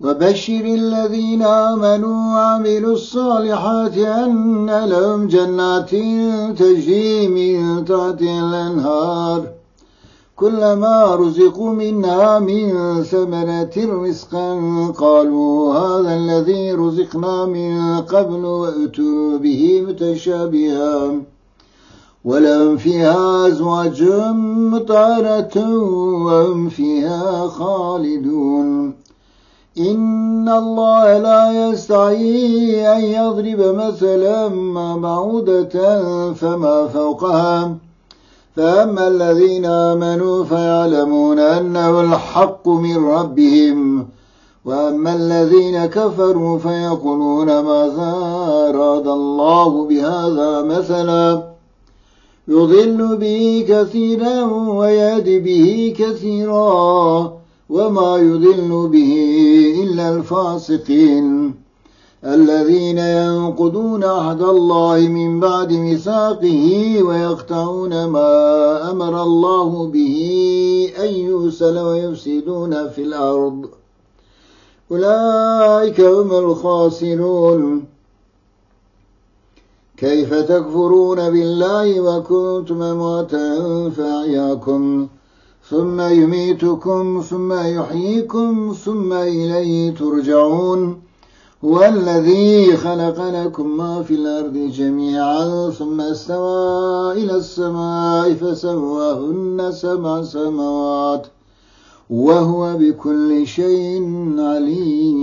وبشر الذين آمنوا وعملوا الصالحات أن لهم جنات تجري من تحتها الأنهار كلما رزقوا منها من ثمرة رزقا قالوا هذا الذي رزقنا من قبل وأتوا به متشابها ولهم فيها أزواج مطهرة وهم فيها خالدون إن الله لا يستحيي أن يضرب مثلا ما بعوضة فما فوقها فأما الذين آمنوا فيعلمون أنه الحق من ربهم وأما الذين كفروا فيقولون ماذا أراد الله بهذا مثلا يضل به كثيرا ويهدي به كثيرا وما يضل به إلا الفاسقين الذين ينقضون عهد الله من بعد ميثاقه ويقطعون ما أمر الله به أن يوصل ويفسدون في الأرض أولئك هم الخاسرون كيف تكفرون بالله وكنتم أمواتا فأحياكم ثم يميتكم ثم يحييكم ثم إليه ترجعون هو الذي خلق لكم ما في الأرض جميعا ثم استوى إلى السماء فسواهن 7 سماوات وهو بكل شيء عليم